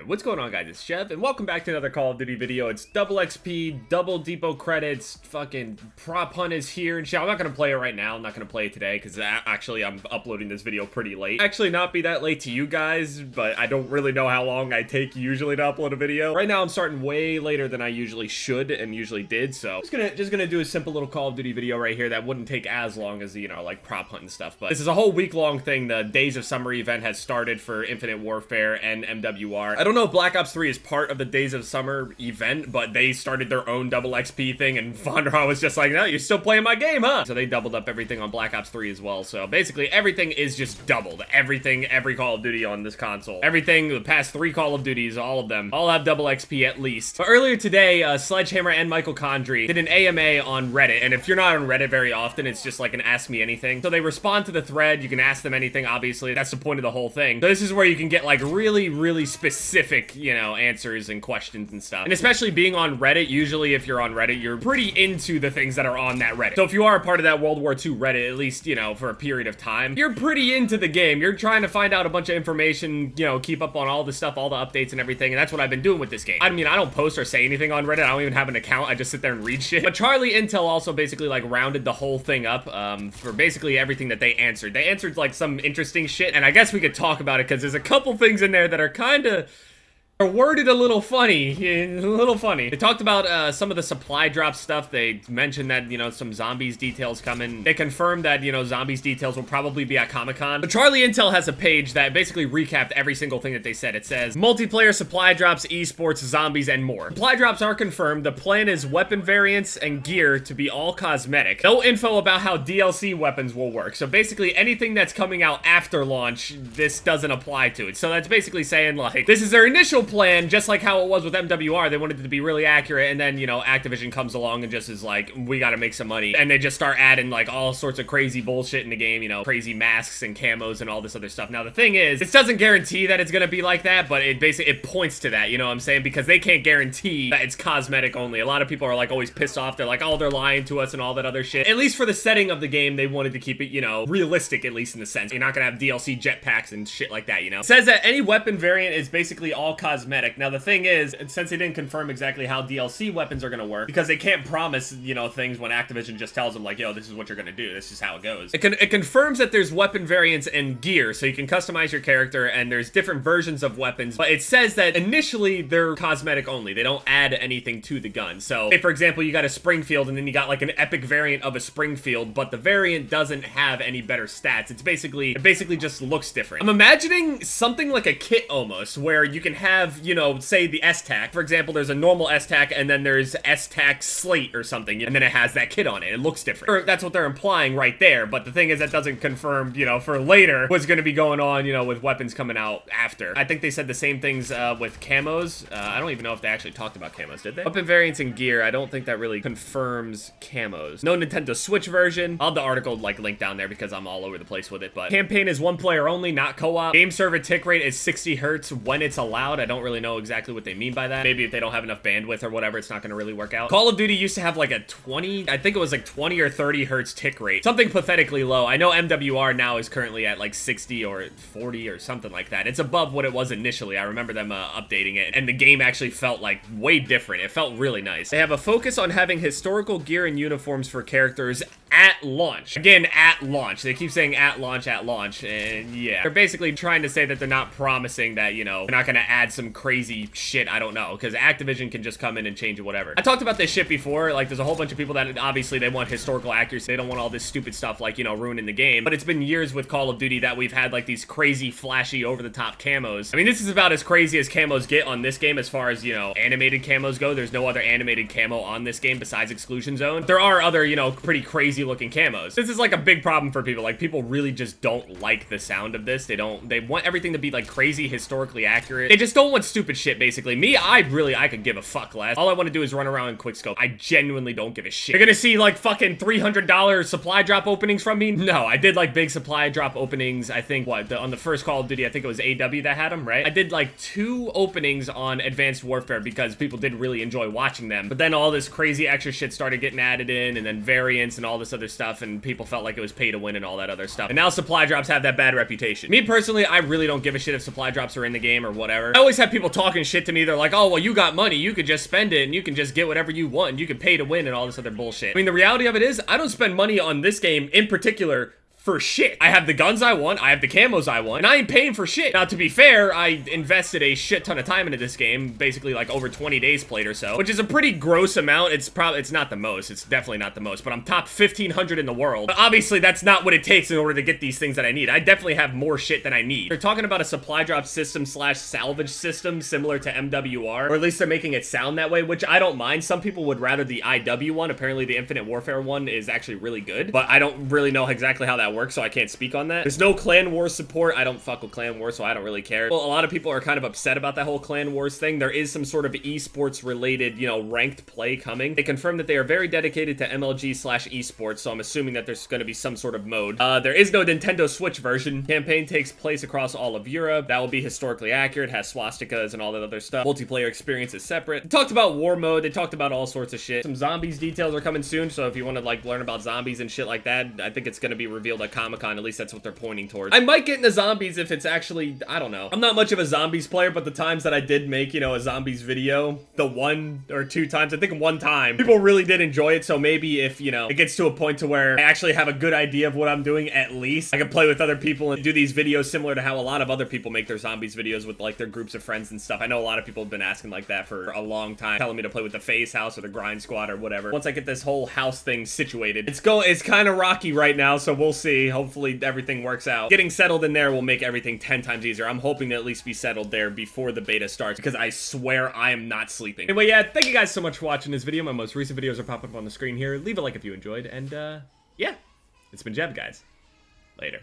Alright, what's going on, guys? It's Chef, and welcome back to another Call of Duty video. It's double XP, double depot credits, fucking prop hunt is here and shit. I'm not gonna play it right now. I'm not gonna play it today, because actually I'm uploading this video pretty late. Actually, not be that late to you guys, but I don't really know how long I take usually to upload a video. Right now, I'm starting way later than I usually should and usually did, so just gonna do a simple little Call of Duty video right here that wouldn't take as long as, you know, like prop hunt and stuff. But this is a whole week-long thing. The Days of Summer event has started for Infinite Warfare and MWR. I don't know if Black Ops 3 is part of the Days of Summer event, but they started their own double XP thing, and Fondra was just like, no, you're still playing my game, huh? So they doubled up everything on Black Ops 3 as well. So basically everything is just doubled. Everything, every Call of Duty on this console. Everything, the past 3 Call of Duties, all of them, all have double XP at least. But earlier today, Sledgehammer and Michael Condrey did an AMA on Reddit, and if you're not on Reddit very often, it's just like an Ask Me Anything. So they respond to the thread, you can ask them anything, obviously, that's the point of the whole thing. So this is where you can get like really specific, you know, answers and questions and stuff. And especially being on Reddit, usually if you're on Reddit, you're pretty into the things that are on that Reddit. So if you are a part of that World War II Reddit, at least, you know, for a period of time, you're pretty into the game. You're trying to find out a bunch of information, you know, keep up on all the stuff, all the updates and everything, and that's what I've been doing with this game. I mean, I don't post or say anything on Reddit. I don't even have an account. I just sit there and read shit. But Charlie Intel also basically, like, rounded the whole thing up for basically everything that they answered. They answered, like, some interesting shit, and I guess we could talk about it, because there's a couple things in there that are kind of worded a little funny. They talked about some of the supply drop stuff. They mentioned that, you know, some zombies details coming. They confirmed that, you know, zombies details will probably be at Comic-Con. But Charlie Intel has a page that basically recapped every single thing that they said. It says, multiplayer, supply drops, esports, zombies, and more. Supply drops are confirmed. The plan is weapon variants and gear to be all cosmetic. No info about how DLC weapons will work. So basically anything that's coming out after launch, this doesn't apply to it. So that's basically saying, like, this is their initial plan, just like how it was with MWR. They wanted it to be really accurate, and then, you know, Activision comes along and just is like, we gotta make some money, and they just start adding like all sorts of crazy bullshit in the game, you know, crazy masks and camos and all this other stuff. Now the thing is, this doesn't guarantee that it's gonna be like that, but it basically, it points to that, you know what I'm saying, because they can't guarantee that it's cosmetic only. A lot of people are like always pissed off. They're like, oh, they're lying to us and all that other shit. At least for the setting of the game, they wanted to keep it, you know, realistic, at least in the sense. You're not gonna have DLC jetpacks and shit like that, you know. It says that any weapon variant is basically all cosmetic. Now the thing is, since they didn't confirm exactly how DLC weapons are gonna work, because they can't promise, you know, things when Activision just tells them like, yo, this is what you're gonna do, this is how it goes. It confirms that there's weapon variants and gear, so you can customize your character, and there's different versions of weapons, but it says that initially they're cosmetic only. They don't add anything to the gun. So, if for example, you got a Springfield, and then you got like an epic variant of a Springfield, but the variant doesn't have any better stats. It basically just looks different. I'm imagining something like a kit almost, where you can have, you know, say the S-Tac. For example, there's a normal S-Tac, and then there's S-Tac Slate or something, and then it has that kit on it. It looks different. Or that's what they're implying right there, but the thing is, that doesn't confirm, you know, for later what's gonna be going on, you know, with weapons coming out after. I think they said the same things with camos. I don't even know if they actually talked about camos, did they? Weapon variants and gear, I don't think that really confirms camos. No Nintendo Switch version. I'll have the article, like, linked down there because I'm all over the place with it, but campaign is 1 player only, not co-op. Game server tick rate is 60 hertz when it's allowed. I don't really know exactly what they mean by that. Maybe if they don't have enough bandwidth or whatever, it's not gonna really work out. Call of Duty used to have like a 20, I think it was like 20 or 30 hertz tick rate. Something pathetically low. I know MWR now is currently at like 60 or 40 or something like that. It's above what it was initially. I remember them updating it, and the game actually felt like way different. It felt really nice. They have a focus on having historical gear and uniforms for characters at launch. Again, at launch. They keep saying at launch, and yeah. They're basically trying to say that they're not promising that, you know, they're not gonna add some crazy shit, I don't know, because Activision can just come in and change it, whatever. I talked about this shit before. Like, there's a whole bunch of people that obviously they want historical accuracy. They don't want all this stupid stuff like, you know, ruining the game. But it's been years with Call of Duty that we've had like these crazy, flashy, over-the-top camos. I mean, this is about as crazy as camos get on this game as far as, you know, animated camos go. There's no other animated camo on this game besides Exclusion Zone. There are other, you know, pretty crazy looking camos. This is like a big problem for people. Like, people really just don't like the sound of this. They want everything to be like crazy, historically accurate. They just don't want stupid shit, basically. Me, I could give a fuck less. All I want to do is run around and quickscope. I genuinely don't give a shit. You're gonna see like fucking $300 supply drop openings from me? No, I did like big supply drop openings. I think on the first Call of Duty, I think it was AW that had them, right? I did like 2 openings on Advanced Warfare because people did really enjoy watching them. But then all this crazy extra shit started getting added in, and then variants and all this this other stuff, and people felt like it was pay to win and all that other stuff. And now supply drops have that bad reputation. Me personally, I really don't give a shit if supply drops are in the game or whatever. I always have people talking shit to me. They're like, oh, well, you got money. You could just spend it and you can just get whatever you want. You can pay to win and all this other bullshit. I mean, the reality of it is I don't spend money on this game in particular for shit. I have the guns I want, I have the camos I want, and I ain't paying for shit. Now, to be fair, I invested a shit ton of time into this game, basically like over 20 days played or so, which is a pretty gross amount. It's not the most, it's definitely not the most, but I'm top 1,500 in the world. But obviously, that's not what it takes in order to get these things that I need. I definitely have more shit than I need. They're talking about a supply drop system slash salvage system similar to MWR, or at least they're making it sound that way, which I don't mind. Some people would rather the IW one. Apparently, the Infinite Warfare one is actually really good, but I don't really know exactly how that works, so I can't speak on that. There's no Clan Wars support. I don't fuck with Clan Wars, so I don't really care. Well, a lot of people are kind of upset about that whole Clan Wars thing. There is some sort of esports related, you know, ranked play coming. They confirmed that they are very dedicated to MLG slash esports, so I'm assuming that there's going to be some sort of mode. There is no Nintendo Switch version. Campaign takes place across all of Europe. That will be historically accurate, has swastikas and all that other stuff. Multiplayer experience is separate. They talked about war mode. They talked about all sorts of shit. Some zombies details are coming soon, so if you want to like learn about zombies and shit like that, I think it's going to be revealed at Comic-Con. At least that's what they're pointing towards. I might get into zombies if it's actually, I don't know. I'm not much of a zombies player, but the times that I did make, you know, a zombies video, the 1 or 2 times, I think one time, people really did enjoy it. So maybe if, you know, it gets to a point to where I actually have a good idea of what I'm doing, at least I can play with other people and do these videos similar to how a lot of other people make their zombies videos with like their groups of friends and stuff. I know a lot of people have been asking like that for a long time, telling me to play with the Phase House or the Grind Squad or whatever. Once I get this whole house thing situated, it's kind of rocky right now, so we'll see. Hopefully everything works out. Getting settled in there will make everything 10 times easier. I'm hoping to at least be settled there before the beta starts, because I swear I am not sleeping. Anyway, yeah, thank you guys so much for watching this video. My most recent videos are popping up on the screen here. Leave a like if you enjoyed, and yeah, it's been Jeb, guys. Later.